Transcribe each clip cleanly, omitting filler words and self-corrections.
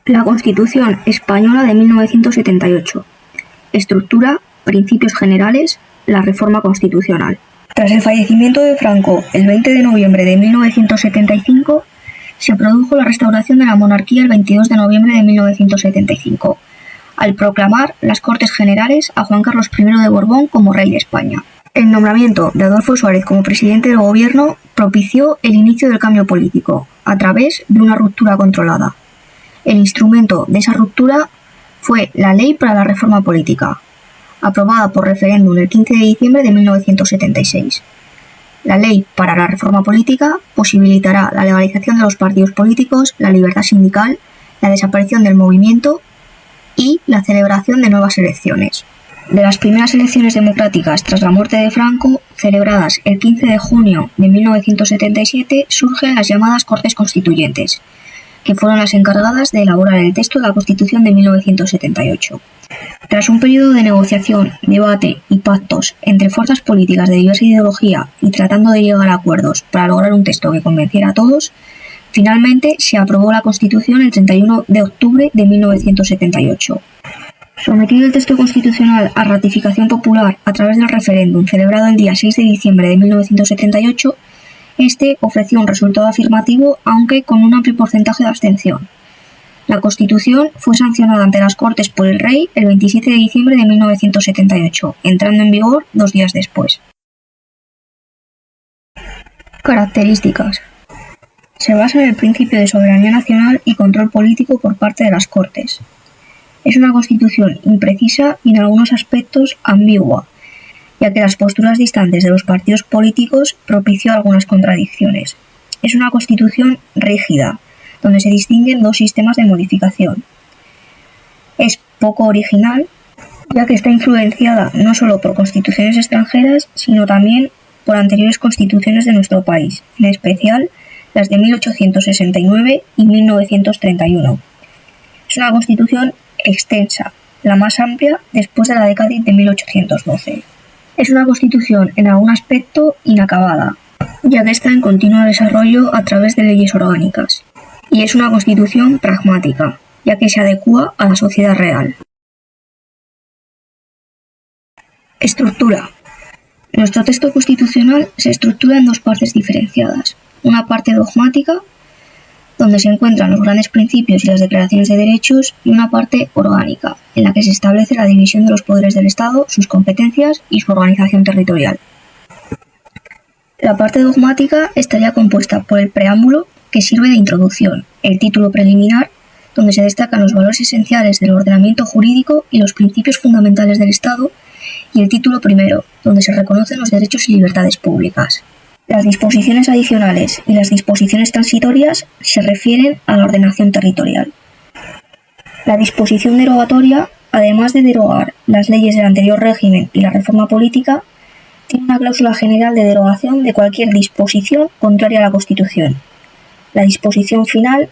La Constitución Española de 1978. Estructura, principios generales, la reforma constitucional. Tras el fallecimiento de Franco el 20 de noviembre de 1975, se produjo la restauración de la monarquía el 22 de noviembre de 1975, al proclamar las Cortes Generales a Juan Carlos I de Borbón como rey de España. El nombramiento de Adolfo Suárez como presidente del gobierno propició el inicio del cambio político, a través de una ruptura controlada. El instrumento de esa ruptura fue la Ley para la Reforma Política, aprobada por referéndum el 15 de diciembre de 1976. La Ley para la Reforma Política posibilitará la legalización de los partidos políticos, la libertad sindical, la desaparición del movimiento y la celebración de nuevas elecciones. De las primeras elecciones democráticas tras la muerte de Franco, celebradas el 15 de junio de 1977, surgen las llamadas Cortes Constituyentes, que fueron las encargadas de elaborar el texto de la Constitución de 1978. Tras un periodo de negociación, debate y pactos entre fuerzas políticas de diversa ideología y tratando de llegar a acuerdos para lograr un texto que convenciera a todos, finalmente se aprobó la Constitución el 31 de octubre de 1978. Sometido el texto constitucional a ratificación popular a través del referéndum celebrado el día 6 de diciembre de 1978, este ofreció un resultado afirmativo, aunque con un amplio porcentaje de abstención. La Constitución fue sancionada ante las Cortes por el Rey el 27 de diciembre de 1978, entrando en vigor 2 días después. Características. Se basa en el principio de soberanía nacional y control político por parte de las Cortes. Es una Constitución imprecisa y en algunos aspectos ambigua, ya que las posturas distantes de los partidos políticos propició algunas contradicciones. Es una Constitución rígida, donde se distinguen 2 sistemas de modificación. Es poco original, ya que está influenciada no solo por constituciones extranjeras, sino también por anteriores constituciones de nuestro país, en especial las de 1869 y 1931. Es una Constitución extensa, la más amplia después de la década de 1812. Es una Constitución en algún aspecto inacabada, ya que está en continuo desarrollo a través de leyes orgánicas. Y es una Constitución pragmática, ya que se adecúa a la sociedad real. Estructura. Nuestro texto constitucional se estructura en 2 partes diferenciadas. Una parte dogmática, donde se encuentran los grandes principios y las declaraciones de derechos, y una parte orgánica, en la que se establece la división de los poderes del Estado, sus competencias y su organización territorial. La parte dogmática estaría compuesta por el preámbulo, que sirve de introducción, el título preliminar, donde se destacan los valores esenciales del ordenamiento jurídico y los principios fundamentales del Estado, y el título primero, donde se reconocen los derechos y libertades públicas. Las disposiciones adicionales y las disposiciones transitorias se refieren a la ordenación territorial. La disposición derogatoria, además de derogar las leyes del anterior régimen y la reforma política, tiene una cláusula general de derogación de cualquier disposición contraria a la Constitución. La disposición final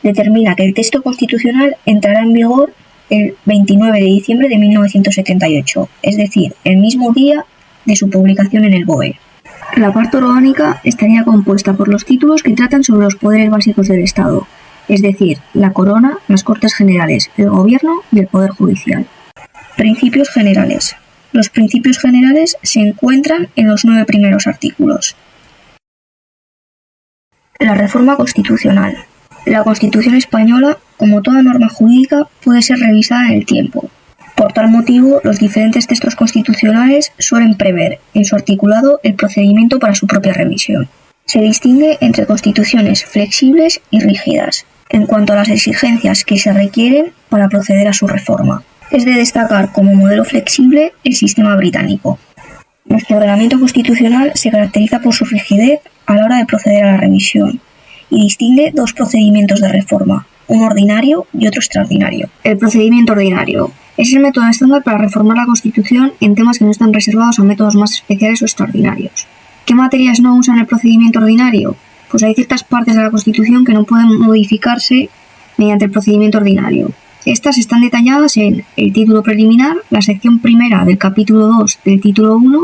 determina que el texto constitucional entrará en vigor el 29 de diciembre de 1978, es decir, el mismo día de su publicación en el BOE. La parte orgánica estaría compuesta por los títulos que tratan sobre los poderes básicos del Estado, es decir, la Corona, las Cortes Generales, el Gobierno y el Poder Judicial. Principios generales. Los principios generales se encuentran en los 9 primeros artículos. La reforma constitucional. La Constitución española, como toda norma jurídica, puede ser revisada en el tiempo. Por tal motivo, los diferentes textos constitucionales suelen prever, en su articulado, el procedimiento para su propia revisión. Se distingue entre constituciones flexibles y rígidas, en cuanto a las exigencias que se requieren para proceder a su reforma. Es de destacar como modelo flexible el sistema británico. Nuestro ordenamiento constitucional se caracteriza por su rigidez a la hora de proceder a la revisión, y distingue 2 procedimientos de reforma, uno ordinario y otro extraordinario. El procedimiento ordinario es el método estándar para reformar la Constitución en temas que no están reservados a métodos más especiales o extraordinarios. ¿Qué materias no usan el procedimiento ordinario? Pues hay ciertas partes de la Constitución que no pueden modificarse mediante el procedimiento ordinario. Estas están detalladas en el título preliminar, la sección primera del capítulo 2 del título 1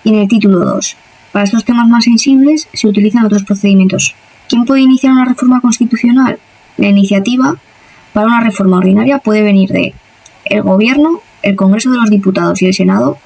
y en el título 2. Para estos temas más sensibles se utilizan otros procedimientos. ¿Quién puede iniciar una reforma constitucional? La iniciativa para una reforma ordinaria puede venir de el Gobierno, el Congreso de los Diputados y el Senado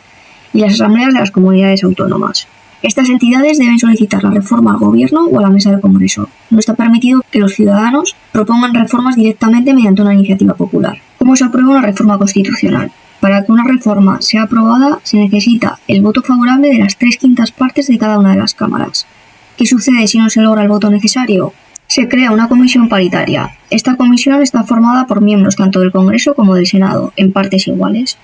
y las asambleas de las comunidades autónomas. Estas entidades deben solicitar la reforma al Gobierno o a la mesa del Congreso. No está permitido que los ciudadanos propongan reformas directamente mediante una iniciativa popular. ¿Cómo se aprueba una reforma constitucional? Para que una reforma sea aprobada se necesita el voto favorable de las 3/5 partes de cada una de las cámaras. ¿Qué sucede si no se logra el voto necesario? Se crea una comisión paritaria. Esta comisión está formada por miembros tanto del Congreso como del Senado, en partes iguales.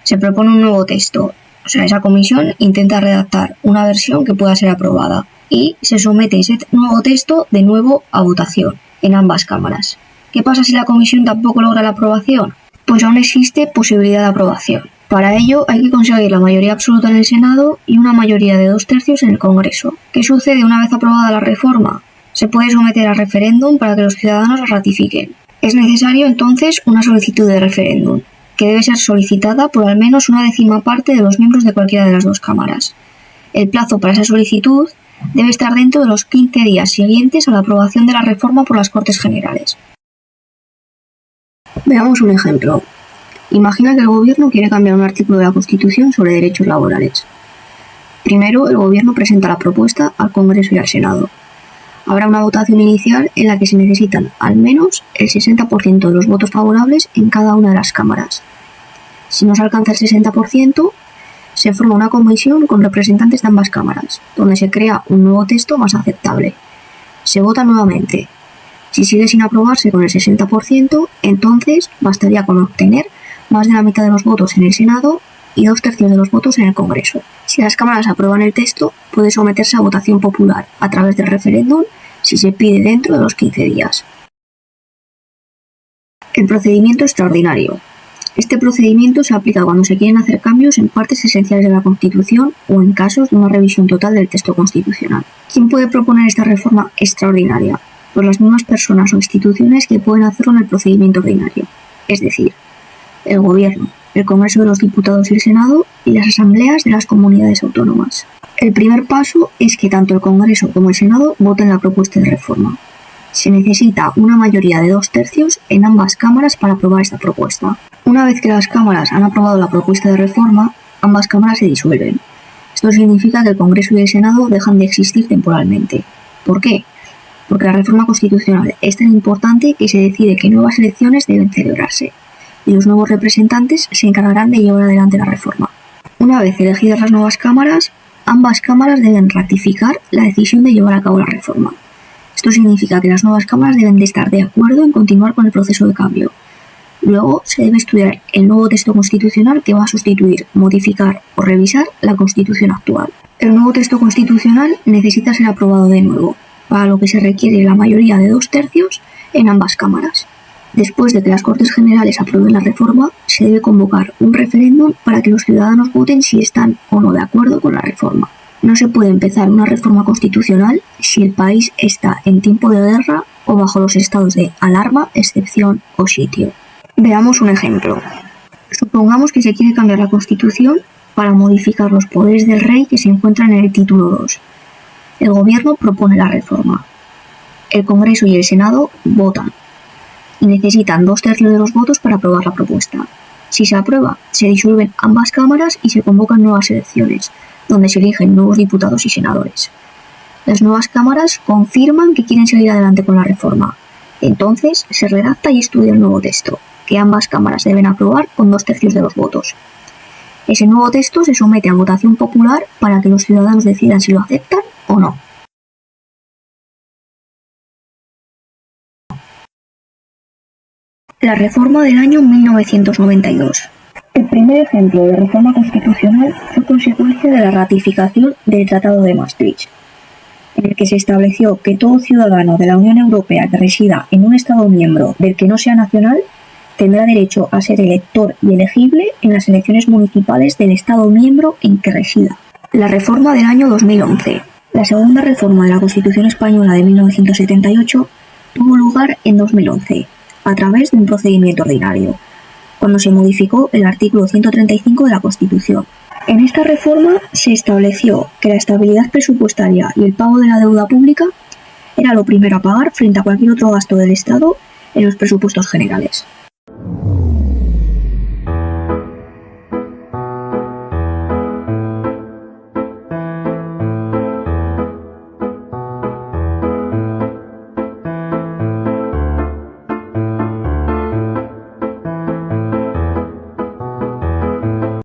Se propone un nuevo texto. Esa comisión intenta redactar una versión que pueda ser aprobada y se somete ese nuevo texto de nuevo a votación en ambas cámaras. ¿Qué pasa si la comisión tampoco logra la aprobación? Pues aún existe posibilidad de aprobación. Para ello hay que conseguir la mayoría absoluta en el Senado y una mayoría de 2/3 en el Congreso. ¿Qué sucede una vez aprobada la reforma? Se puede someter a referéndum para que los ciudadanos la ratifiquen. Es necesario entonces una solicitud de referéndum, que debe ser solicitada por al menos una 10ª parte de los miembros de cualquiera de las dos cámaras. El plazo para esa solicitud debe estar dentro de los 15 días siguientes a la aprobación de la reforma por las Cortes Generales. Veamos un ejemplo. Imagina que el Gobierno quiere cambiar un artículo de la Constitución sobre derechos laborales. Primero, el Gobierno presenta la propuesta al Congreso y al Senado. Habrá una votación inicial en la que se necesitan al menos el 60% de los votos favorables en cada una de las cámaras. Si no se alcanza el 60%, se forma una comisión con representantes de ambas cámaras, donde se crea un nuevo texto más aceptable. Se vota nuevamente. Si sigue sin aprobarse con el 60%, entonces bastaría con obtener más de la mitad de los votos en el Senado y 2/3 de los votos en el Congreso. Si las cámaras aprueban el texto, puede someterse a votación popular a través del referéndum si se pide dentro de los 15 días. El procedimiento extraordinario. Este procedimiento se aplica cuando se quieren hacer cambios en partes esenciales de la Constitución o en casos de una revisión total del texto constitucional. ¿Quién puede proponer esta reforma extraordinaria? Pues las mismas personas o instituciones que pueden hacerlo en el procedimiento ordinario, es decir, el Gobierno, el Congreso de los Diputados y el Senado y las asambleas de las comunidades autónomas. El primer paso es que tanto el Congreso como el Senado voten la propuesta de reforma. Se necesita una mayoría de 2/3 en ambas cámaras para aprobar esta propuesta. Una vez que las cámaras han aprobado la propuesta de reforma, ambas cámaras se disuelven. Esto significa que el Congreso y el Senado dejan de existir temporalmente. ¿Por qué? Porque la reforma constitucional es tan importante que se decide que nuevas elecciones deben celebrarse y los nuevos representantes se encargarán de llevar adelante la reforma. Una vez elegidas las nuevas cámaras, ambas cámaras deben ratificar la decisión de llevar a cabo la reforma. Esto significa que las nuevas cámaras deben de estar de acuerdo en continuar con el proceso de cambio. Luego se debe estudiar el nuevo texto constitucional que va a sustituir, modificar o revisar la Constitución actual. El nuevo texto constitucional necesita ser aprobado de nuevo, para lo que se requiere la mayoría de 2/3 en ambas cámaras. Después de que las Cortes Generales aprueben la reforma, se debe convocar un referéndum para que los ciudadanos voten si están o no de acuerdo con la reforma. No se puede empezar una reforma constitucional si el país está en tiempo de guerra o bajo los estados de alarma, excepción o sitio. Veamos un ejemplo. Supongamos que se quiere cambiar la Constitución para modificar los poderes del rey que se encuentran en el título 2. El Gobierno propone la reforma. El Congreso y el Senado votan y necesitan 2/3 de los votos para aprobar la propuesta. Si se aprueba, se disuelven ambas cámaras y se convocan nuevas elecciones, donde se eligen nuevos diputados y senadores. Las nuevas cámaras confirman que quieren seguir adelante con la reforma. Entonces se redacta y estudia el nuevo texto, que ambas cámaras deben aprobar con 2/3 de los votos. Ese nuevo texto se somete a votación popular para que los ciudadanos decidan si lo aceptan o no. La reforma del año 1992. El primer ejemplo de reforma constitucional fue consecuencia de la ratificación del Tratado de Maastricht, en el que se estableció que todo ciudadano de la Unión Europea que resida en un Estado miembro del que no sea nacional tendrá derecho a ser elector y elegible en las elecciones municipales del Estado miembro en que resida. La reforma del año 2011. La segunda reforma de la Constitución española de 1978 tuvo lugar en 2011, a través de un procedimiento ordinario, cuando se modificó el artículo 135 de la Constitución. En esta reforma se estableció que la estabilidad presupuestaria y el pago de la deuda pública era lo primero a pagar frente a cualquier otro gasto del Estado en los presupuestos generales.